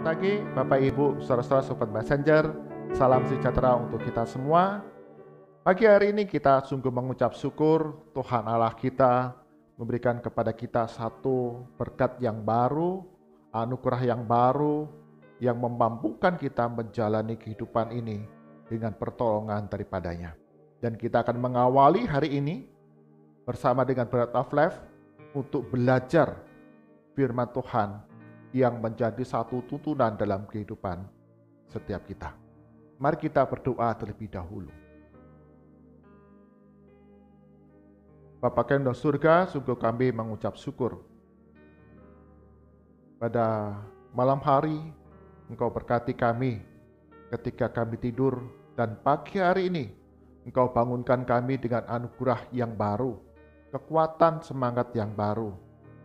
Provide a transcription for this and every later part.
Selamat pagi Bapak Ibu, saudara-saudara Sobat Messenger. Salam sejahtera untuk kita semua. Pagi hari ini kita sungguh mengucap syukur Tuhan Allah kita memberikan kepada kita satu berkat yang baru, anugerah yang baru, yang memampukan kita menjalani kehidupan ini dengan pertolongan daripadanya. Dan kita akan mengawali hari ini bersama dengan Bread of Life untuk belajar firman Tuhan yang menjadi satu tuntunan dalam kehidupan setiap kita. Mari kita berdoa terlebih dahulu. Bapa kami di surga, sungguh kami mengucap syukur. Pada malam hari, Engkau berkati kami ketika kami tidur, dan pagi hari ini Engkau bangunkan kami dengan anugerah yang baru, kekuatan semangat yang baru,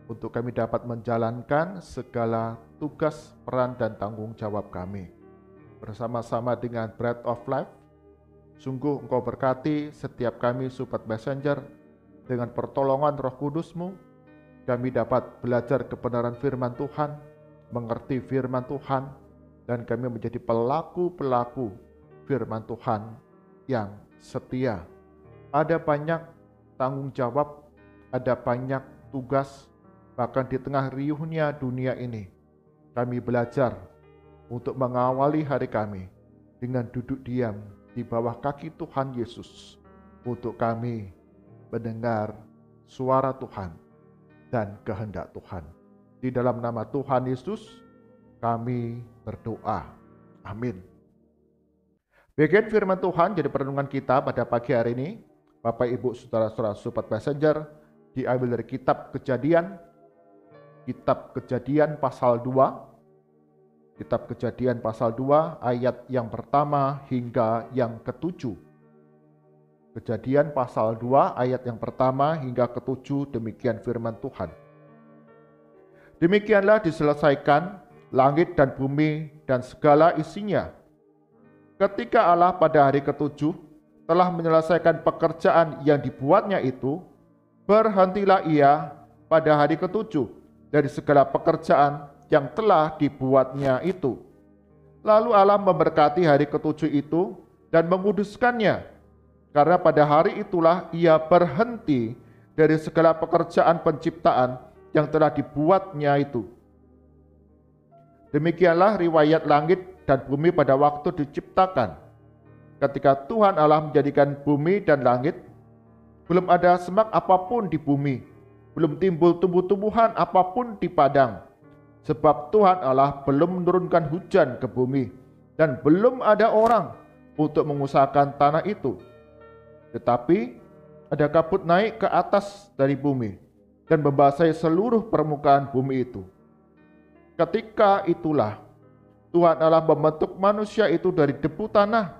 untuk kami dapat menjalankan segala tugas, peran, dan tanggung jawab kami. Bersama-sama dengan Bread of Life, sungguh Engkau berkati setiap kami Sobat Messenger, dengan pertolongan Roh Kudus-Mu, kami dapat belajar kebenaran firman Tuhan, mengerti firman Tuhan, dan kami menjadi pelaku-pelaku firman Tuhan yang setia. Ada banyak tanggung jawab, ada banyak tugas. Bahkan di tengah riuhnya dunia ini, kami belajar untuk mengawali hari kami dengan duduk diam di bawah kaki Tuhan Yesus, untuk kami mendengar suara Tuhan dan kehendak Tuhan. Di dalam nama Tuhan Yesus, kami berdoa. Amin. Bagian firman Tuhan jadi perenungan kita pada pagi hari ini, Bapak Ibu saudara-saudara Sobat Messenger, diambil dari kitab Kejadian pasal 2. Kitab Kejadian pasal 2 ayat yang pertama hingga yang ke-7. Kejadian pasal 2 ayat yang pertama hingga ke-7, demikian firman Tuhan. Demikianlah diselesaikan langit dan bumi dan segala isinya. Ketika Allah pada hari ke-7 telah menyelesaikan pekerjaan yang dibuatnya itu, berhentilah ia pada hari ke-7 dari segala pekerjaan yang telah dibuatnya itu. Lalu Allah memberkati hari ke-7 itu dan menguduskannya, karena pada hari itulah ia berhenti dari segala pekerjaan penciptaan yang telah dibuatnya itu. Demikianlah riwayat langit dan bumi pada waktu diciptakan. Ketika Tuhan Allah menjadikan bumi dan langit, belum ada semak apapun di bumi, belum timbul tumbuh-tumbuhan apapun di padang, sebab Tuhan Allah belum menurunkan hujan ke bumi, dan belum ada orang untuk mengusahakan tanah itu. Tetapi ada kabut naik ke atas dari bumi dan membasahi seluruh permukaan bumi itu. Ketika itulah Tuhan Allah membentuk manusia itu dari debu tanah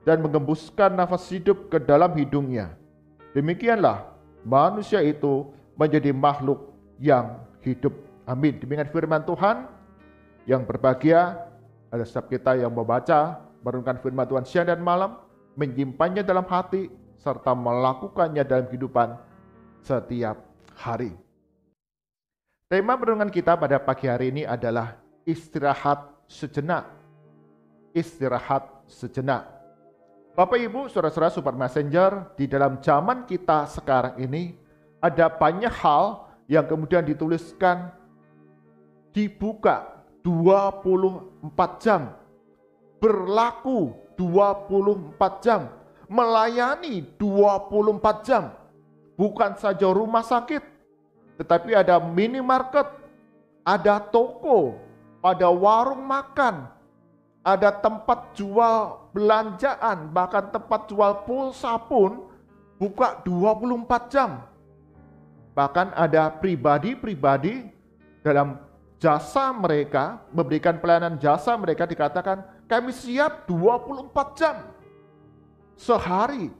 dan mengembuskan nafas hidup ke dalam hidungnya. Demikianlah manusia itu menjadi makhluk yang hidup. Amin. Demikian firman Tuhan. Yang berbahagia ada setiap kita yang membaca, merenungkan firman Tuhan siang dan malam, menyimpannya dalam hati, serta melakukannya dalam kehidupan setiap hari. Tema perenungan kita pada pagi hari ini adalah istirahat sejenak. Istirahat sejenak. Bapak Ibu, saudara-saudara Sobat Messenger, di dalam zaman kita sekarang ini, ada banyak hal yang kemudian dituliskan dibuka 24 jam, berlaku 24 jam, melayani 24 jam. Bukan saja rumah sakit, tetapi ada minimarket, ada toko, ada warung makan, ada tempat jual belanjaan, bahkan tempat jual pulsa pun buka 24 jam. Bahkan ada pribadi-pribadi dalam jasa mereka, memberikan pelayanan jasa mereka, dikatakan kami siap 24 jam sehari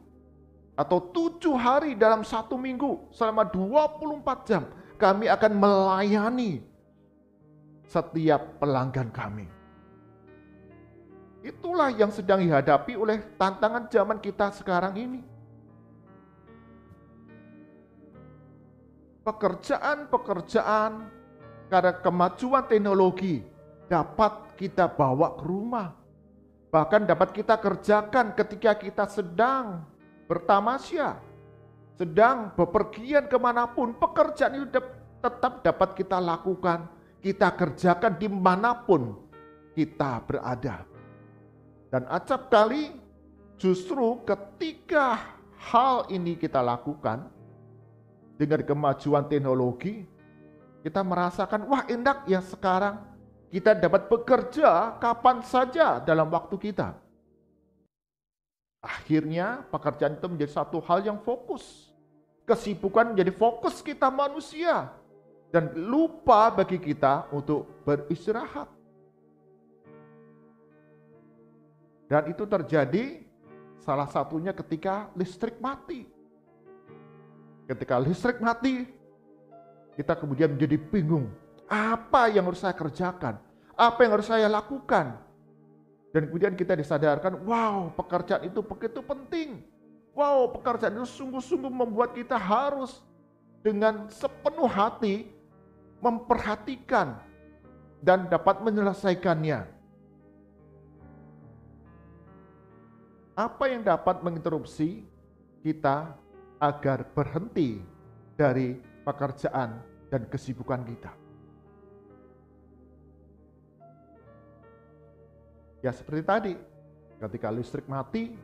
atau 7 hari dalam 1 minggu, selama 24 jam kami akan melayani setiap pelanggan kami. Itulah yang sedang dihadapi oleh tantangan zaman kita sekarang ini. Pekerjaan-pekerjaan karena kemajuan teknologi dapat kita bawa ke rumah. Bahkan dapat kita kerjakan ketika kita sedang bertamasya, sedang bepergian kemanapun. Pekerjaan itu tetap dapat kita lakukan, kita kerjakan dimanapun kita berada. Dan acap kali justru ketika hal ini kita lakukan dengan kemajuan teknologi, kita merasakan, wah enak ya sekarang kita dapat bekerja kapan saja dalam waktu kita. Akhirnya pekerjaan itu menjadi satu hal yang fokus. Kesibukan menjadi fokus kita manusia. Dan lupa bagi kita untuk beristirahat. Dan itu terjadi salah satunya ketika listrik mati. Ketika listrik mati, kita kemudian menjadi bingung. Apa yang harus saya kerjakan? Apa yang harus saya lakukan? Dan kemudian kita disadarkan, wow, pekerjaan itu begitu penting. Wow, pekerjaan itu sungguh-sungguh membuat kita harus dengan sepenuh hati memperhatikan dan dapat menyelesaikannya. Apa yang dapat menginterupsi kita agar berhenti dari pekerjaan dan kesibukan kita? Ya seperti tadi, ketika listrik mati,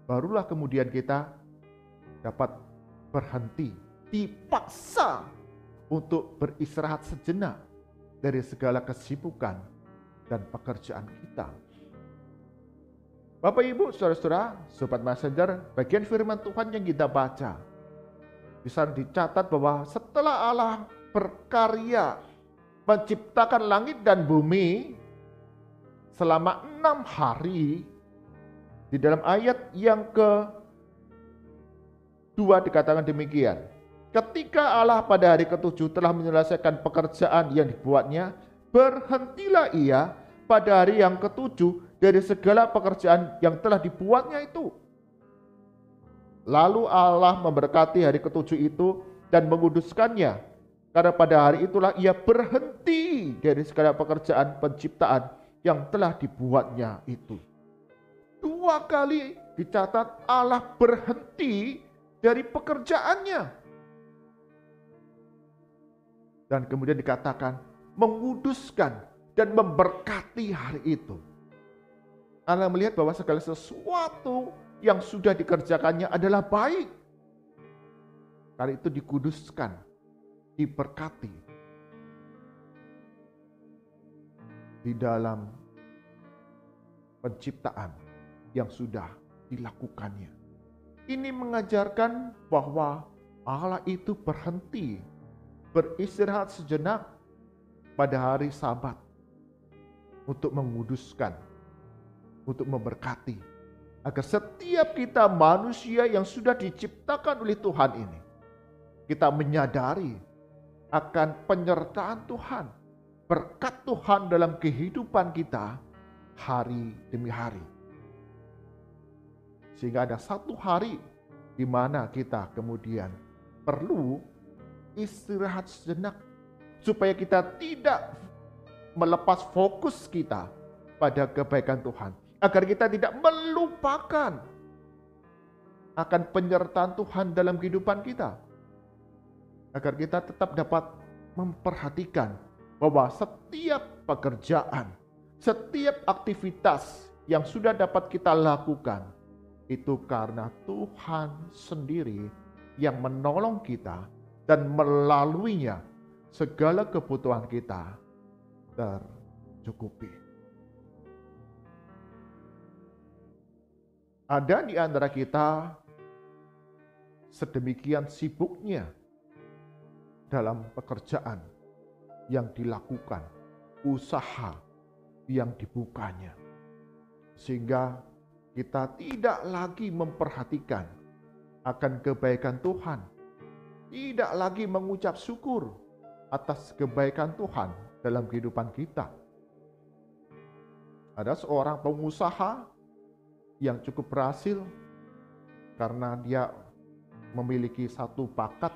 barulah kemudian kita dapat berhenti, dipaksa untuk beristirahat sejenak dari segala kesibukan dan pekerjaan kita. Bapak Ibu, saudara-saudara, Sobat Messenger, bagian firman Tuhan yang kita baca, bisa dicatat bahwa setelah Allah berkarya menciptakan langit dan bumi selama 6 hari, di dalam ayat yang ke-2 dikatakan demikian. Ketika Allah pada hari ke-7 telah menyelesaikan pekerjaan yang dibuatnya, berhentilah ia pada hari yang ke-7 dari segala pekerjaan yang telah dibuatnya itu. Lalu Allah memberkati hari ke-7 itu dan menguduskannya, karena pada hari itulah ia berhenti dari segala pekerjaan penciptaan yang telah dibuatnya itu. 2 kali dicatat Allah berhenti dari pekerjaannya. Dan kemudian dikatakan menguduskan dan memberkati hari itu. Allah melihat bahwa segala sesuatu yang sudah dikerjakannya adalah baik. Karena itu dikuduskan, diberkati di dalam penciptaan yang sudah dilakukannya. Ini mengajarkan bahwa Allah itu berhenti, beristirahat sejenak pada hari Sabat untuk menguduskan, untuk memberkati, agar setiap kita manusia yang sudah diciptakan oleh Tuhan ini, kita menyadari akan penyertaan Tuhan, berkat Tuhan dalam kehidupan kita hari demi hari. Sehingga ada satu hari di mana kita kemudian perlu istirahat sejenak, supaya kita tidak melepas fokus kita pada kebaikan Tuhan, agar kita tidak melupakan akan penyertaan Tuhan dalam kehidupan kita, agar kita tetap dapat memperhatikan bahwa setiap pekerjaan, setiap aktivitas yang sudah dapat kita lakukan itu karena Tuhan sendiri yang menolong kita, dan melaluinya segala kebutuhan kita tercukupi. Ada di antara kita sedemikian sibuknya dalam pekerjaan yang dilakukan, usaha yang dibukanya, sehingga kita tidak lagi memperhatikan akan kebaikan Tuhan, tidak lagi mengucap syukur atas kebaikan Tuhan dalam kehidupan kita. Ada seorang pengusaha yang cukup berhasil karena dia memiliki satu bakat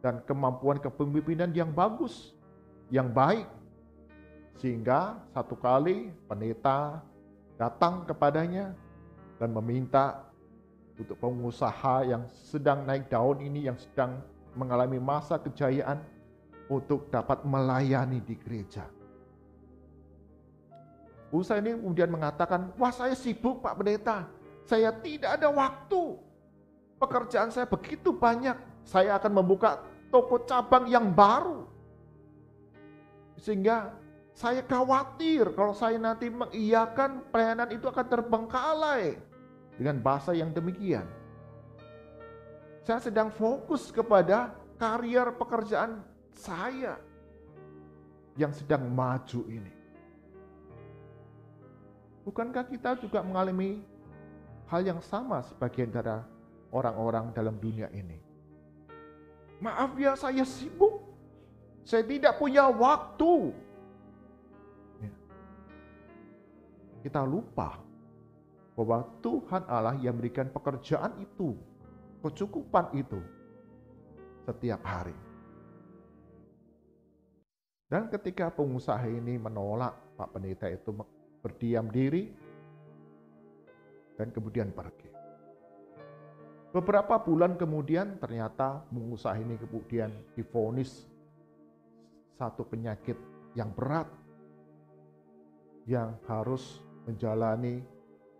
dan kemampuan kepemimpinan yang bagus, yang baik. Sehingga satu kali pendeta datang kepadanya dan meminta untuk pengusaha yang sedang naik daun ini, yang sedang mengalami masa kejayaan, untuk dapat melayani di gereja. Pengusaha ini kemudian mengatakan, wah saya sibuk Pak Pendeta, saya tidak ada waktu. Pekerjaan saya begitu banyak, saya akan membuka toko cabang yang baru. Sehingga saya khawatir kalau saya nanti mengiyakan pelayanan itu akan terbengkalai. Dengan bahasa yang demikian. Saya sedang fokus kepada karier pekerjaan saya yang sedang maju ini. Bukankah kita juga mengalami hal yang sama sebagian dari orang-orang dalam dunia ini? Maaf ya, saya sibuk. Saya tidak punya waktu. Kita lupa bahwa Tuhan Allah yang memberikan pekerjaan itu, kecukupan itu setiap hari. Dan ketika pengusaha ini menolak, Pak Pendeta itu berdiam diri dan kemudian pergi. Beberapa bulan kemudian ternyata pengusaha ini kemudian divonis satu penyakit yang berat yang harus menjalani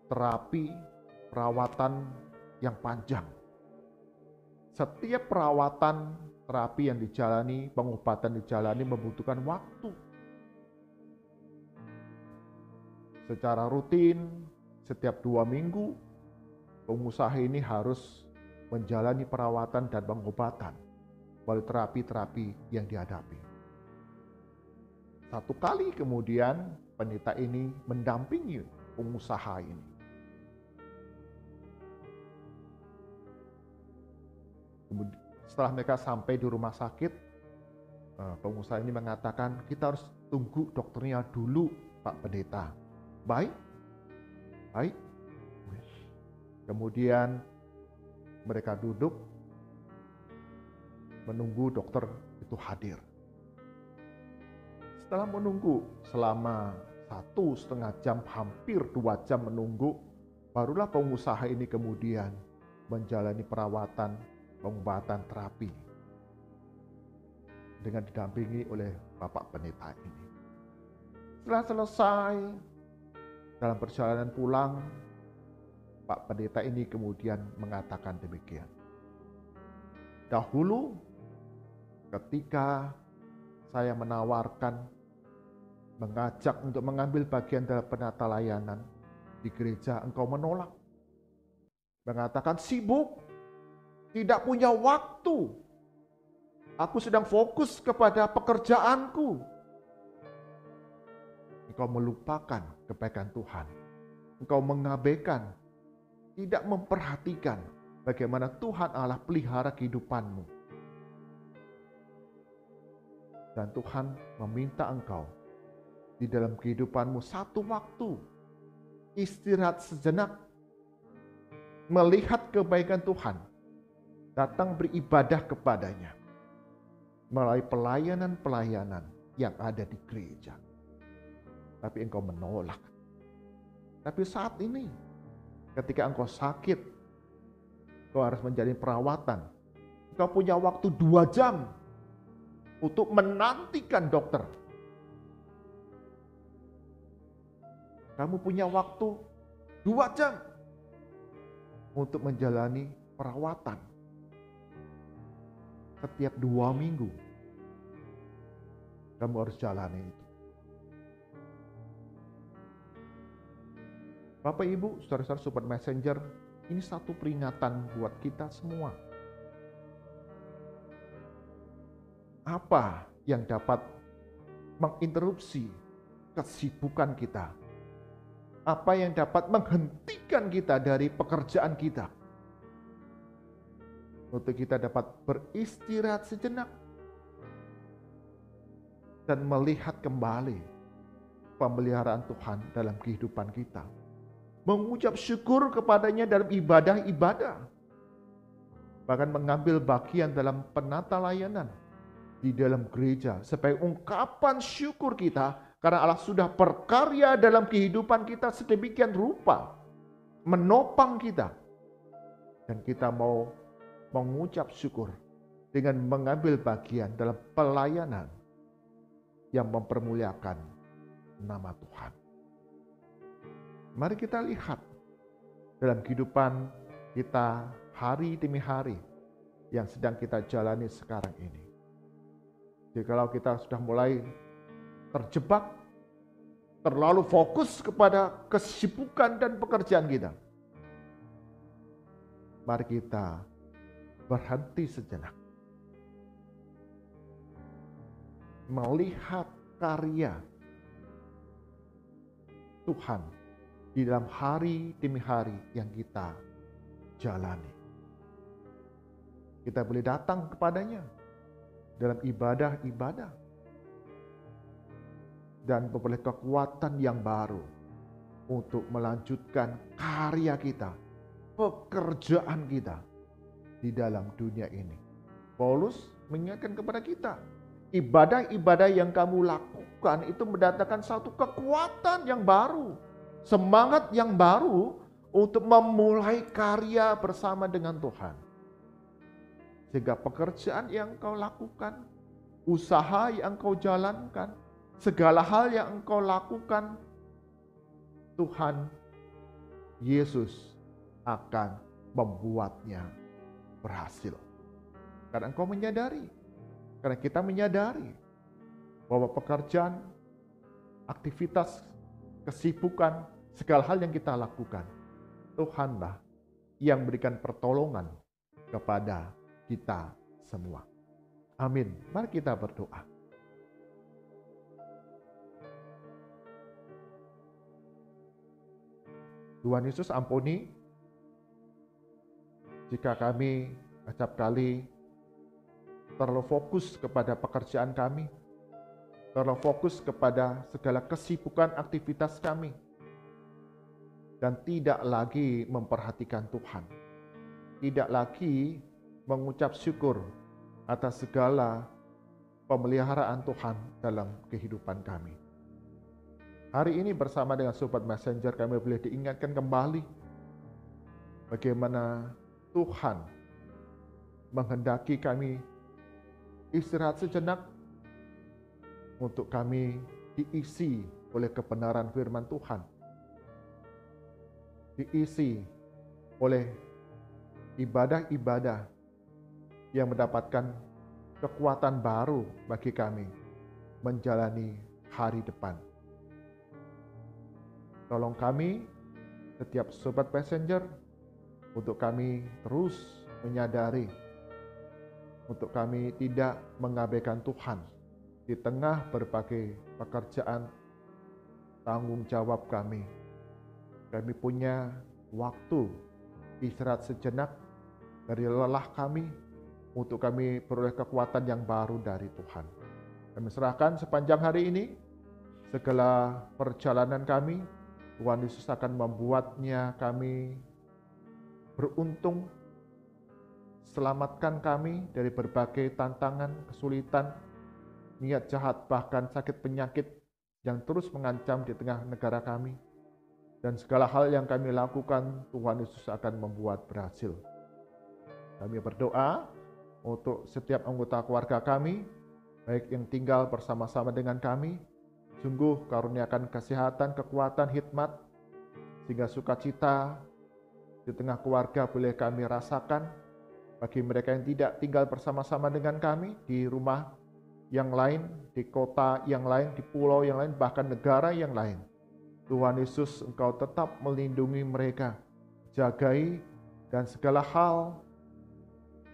terapi, perawatan yang panjang. Setiap perawatan, terapi yang dijalani, pengobatan dijalani membutuhkan waktu. Secara rutin, setiap 2 minggu, pengusaha ini harus menjalani perawatan dan pengobatan melalui terapi-terapi yang dihadapi. Satu kali kemudian, pendeta ini mendampingi pengusaha ini. Setelah mereka sampai di rumah sakit, pengusaha ini mengatakan, kita harus tunggu dokternya dulu, Pak Pendeta. Baik. Kemudian mereka duduk, menunggu dokter itu hadir. Setelah menunggu selama 1,5 jam, hampir 2 jam menunggu, barulah pengusaha ini kemudian menjalani perawatan, pengobatan, terapi dengan didampingi oleh Bapak Pendeta ini. Setelah selesai, dalam perjalanan pulang, Pak Pendeta ini kemudian mengatakan demikian. Dahulu ketika saya menawarkan, mengajak untuk mengambil bagian dalam penata layanan di gereja, engkau menolak. Mengatakan sibuk, tidak punya waktu. Aku sedang fokus kepada pekerjaanku. Engkau melupakan kebaikan Tuhan. Engkau mengabaikan, tidak memperhatikan bagaimana Tuhan Allah pelihara kehidupanmu. Dan Tuhan meminta engkau di dalam kehidupanmu satu waktu istirahat sejenak, melihat kebaikan Tuhan, datang beribadah kepadanya melalui pelayanan-pelayanan yang ada di gereja. Tapi engkau menolak. Tapi saat ini, ketika engkau sakit, engkau harus menjalani perawatan, engkau punya waktu 2 jam untuk menantikan dokter. Kamu punya waktu 2 jam untuk menjalani perawatan. Setiap 2 minggu, kamu harus jalani itu. Bapak Ibu, saudara-saudara Sobat Messenger, ini satu peringatan buat kita semua. Apa yang dapat menginterupsi kesibukan kita? Apa yang dapat menghentikan kita dari pekerjaan kita? Untuk kita dapat beristirahat sejenak dan melihat kembali pemeliharaan Tuhan dalam kehidupan kita. Mengucap syukur kepadanya dalam ibadah-ibadah. Bahkan mengambil bagian dalam penata layanan di dalam gereja. Supaya ungkapan syukur kita Karena Allah sudah berkarya dalam kehidupan kita sedemikian rupa, menopang kita. Dan kita mau mengucap syukur dengan mengambil bagian dalam pelayanan yang mempermuliakan nama Tuhan. Mari kita lihat dalam kehidupan kita hari demi hari yang sedang kita jalani sekarang ini. Jadi kalau kita sudah mulai terjebak, terlalu fokus kepada kesibukan dan pekerjaan kita, mari kita berhenti sejenak, melihat karya Tuhan di dalam hari demi hari yang kita jalani. Kita boleh datang kepadanya dalam ibadah-ibadah dan memperoleh kekuatan yang baru untuk melanjutkan karya kita, pekerjaan kita di dalam dunia ini. Paulus mengingatkan kepada kita, ibadah-ibadah yang kamu lakukan itu mendatangkan satu kekuatan yang baru, semangat yang baru untuk memulai karya bersama dengan Tuhan. Sehingga pekerjaan yang engkau lakukan, usaha yang engkau jalankan, segala hal yang engkau lakukan, Tuhan Yesus akan membuatnya berhasil. Karena engkau menyadari, karena kita menyadari bahwa pekerjaan, aktivitas, kesibukan, segala hal yang kita lakukan, Tuhanlah yang berikan pertolongan kepada kita semua. Amin. Mari kita berdoa. Tuhan Yesus, ampuni jika kami acap kali terlalu fokus kepada pekerjaan kami, terlalu fokus kepada segala kesibukan aktivitas kami, dan tidak lagi memperhatikan Tuhan, tidak lagi mengucap syukur atas segala pemeliharaan Tuhan dalam kehidupan kami. Hari ini bersama dengan Sobat Messenger kami boleh diingatkan kembali bagaimana Tuhan menghendaki kami istirahat sejenak untuk kami diisi oleh kebenaran firman Tuhan, diisi oleh ibadah-ibadah yang mendapatkan kekuatan baru bagi kami menjalani hari depan. Tolong kami, setiap Sobat Messenger, untuk kami terus menyadari, untuk kami tidak mengabaikan Tuhan di tengah berbagai pekerjaan tanggung jawab kami. Kami punya waktu istirahat sejenak dari lelah kami, untuk kami peroleh kekuatan yang baru dari Tuhan. Kami serahkan sepanjang hari ini segala perjalanan kami. Tuhan Yesus akan membuatnya kami beruntung, selamatkan kami dari berbagai tantangan, kesulitan, niat jahat, bahkan sakit penyakit yang terus mengancam di tengah negara kami. Dan segala hal yang kami lakukan, Tuhan Yesus akan membuat berhasil. Kami berdoa untuk setiap anggota keluarga kami, baik yang tinggal bersama-sama dengan kami, sungguh karuniakan kesehatan, kekuatan, hikmat, sehingga sukacita di tengah keluarga boleh kami rasakan. Bagi mereka yang tidak tinggal bersama-sama dengan kami, di rumah yang lain, di kota yang lain, di pulau yang lain, bahkan negara yang lain, Tuhan Yesus, Engkau tetap melindungi mereka, jagai, dan segala hal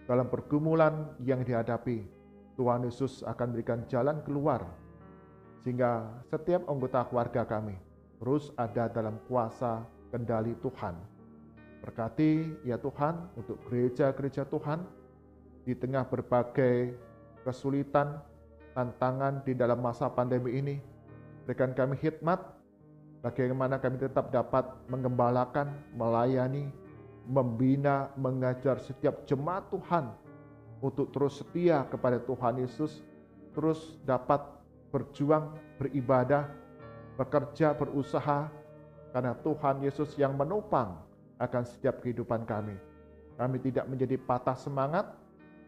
dalam pergumulan yang dihadapi, Tuhan Yesus akan berikan jalan keluar, sehingga setiap anggota keluarga kami terus ada dalam kuasa kendali Tuhan. Berkati ya Tuhan untuk gereja-gereja Tuhan di tengah berbagai kesulitan, tantangan di dalam masa pandemi ini. Berikan kami hikmat, bagaimana kami tetap dapat menggembalakan, melayani, membina, mengajar setiap jemaat Tuhan untuk terus setia kepada Tuhan Yesus, terus dapat berjuang, beribadah bekerja, berusaha, karena Tuhan Yesus yang menopang akan setiap kehidupan kami. Kami tidak menjadi patah semangat,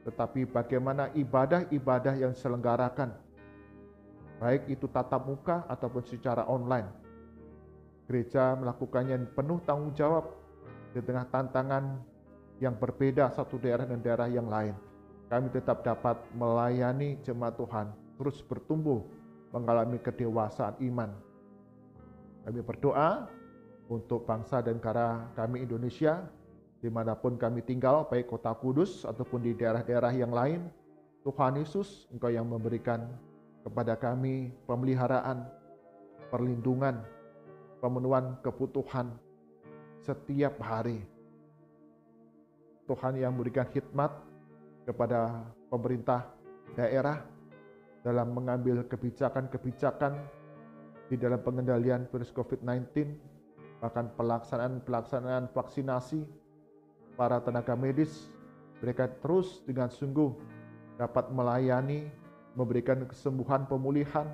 tetapi bagaimana ibadah-ibadah yang diselenggarakan, baik itu tatap muka ataupun secara online. Gereja melakukannya penuh tanggung jawab di tengah tantangan yang berbeda satu daerah dan daerah yang lain. Kami tetap dapat melayani jemaat Tuhan, terus bertumbuh, mengalami kedewasaan iman. Kami berdoa untuk bangsa dan negara kami Indonesia, dimanapun kami tinggal, baik kota Kudus ataupun di daerah-daerah yang lain. Tuhan Yesus, Engkau yang memberikan kepada kami pemeliharaan, perlindungan, pemenuhan kebutuhan setiap hari. Tuhan yang memberikan khidmat kepada pemerintah daerah dalam mengambil kebijakan-kebijakan di dalam pengendalian virus COVID-19, bahkan pelaksanaan vaksinasi para tenaga medis. Mereka terus dengan sungguh dapat melayani, memberikan kesembuhan, pemulihan,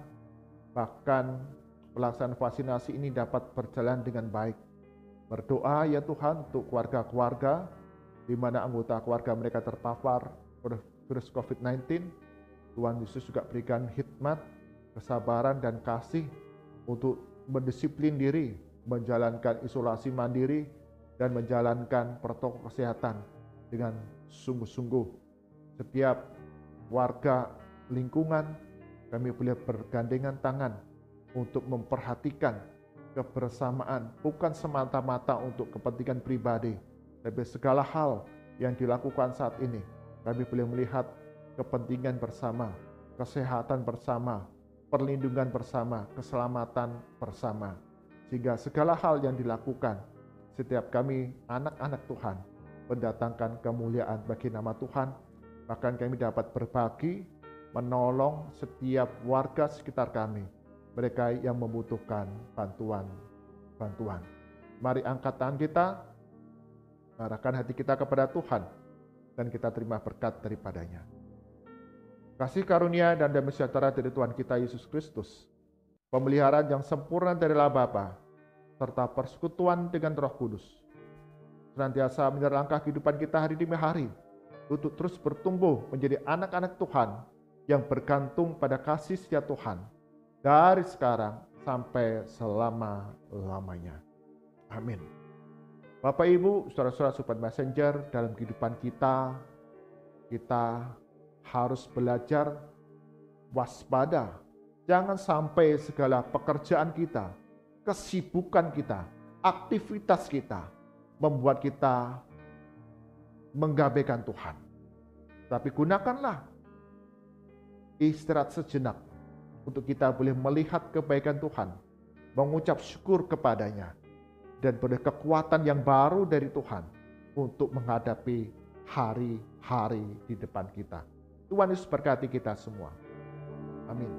bahkan pelaksanaan vaksinasi ini dapat berjalan dengan baik. Berdoa ya Tuhan untuk keluarga-keluarga di mana anggota keluarga mereka terpapar virus COVID-19. Tuhan Yesus juga berikan hikmat, kesabaran dan kasih untuk mendisiplin diri, menjalankan isolasi mandiri dan menjalankan protokol kesehatan dengan sungguh-sungguh. Setiap warga lingkungan kami boleh bergandengan tangan untuk memperhatikan kebersamaan, bukan semata-mata untuk kepentingan pribadi, tapi segala hal yang dilakukan saat ini kami boleh melihat kepentingan bersama, kesehatan bersama, perlindungan bersama, keselamatan bersama. Sehingga segala hal yang dilakukan, setiap kami anak-anak Tuhan mendatangkan kemuliaan bagi nama Tuhan. Bahkan kami dapat berbagi, menolong setiap warga sekitar kami, mereka yang membutuhkan bantuan. Mari angkat tangan kita, arahkan hati kita kepada Tuhan, dan kita terima berkat daripadanya. Kasih karunia dan damai sejahtera dari Tuhan kita Yesus Kristus, pemeliharaan yang sempurna dari Allah Bapa, serta persekutuan dengan Roh Kudus, senantiasa menyertai langkah kehidupan kita hari demi hari, untuk terus bertumbuh menjadi anak-anak Tuhan yang bergantung pada kasih setia Tuhan, dari sekarang sampai selama-lamanya. Amin. Bapak Ibu, saudara-saudara Sobat Messenger, dalam kehidupan kita harus belajar waspada. Jangan sampai segala pekerjaan kita, kesibukan kita, aktivitas kita membuat kita menggabaikan Tuhan. Tapi gunakanlah istirahat sejenak untuk kita boleh melihat kebaikan Tuhan, mengucap syukur kepadanya, dan boleh kekuatan yang baru dari Tuhan untuk menghadapi hari-hari di depan kita. Tuhan Yesus berkati kita semua. Amin.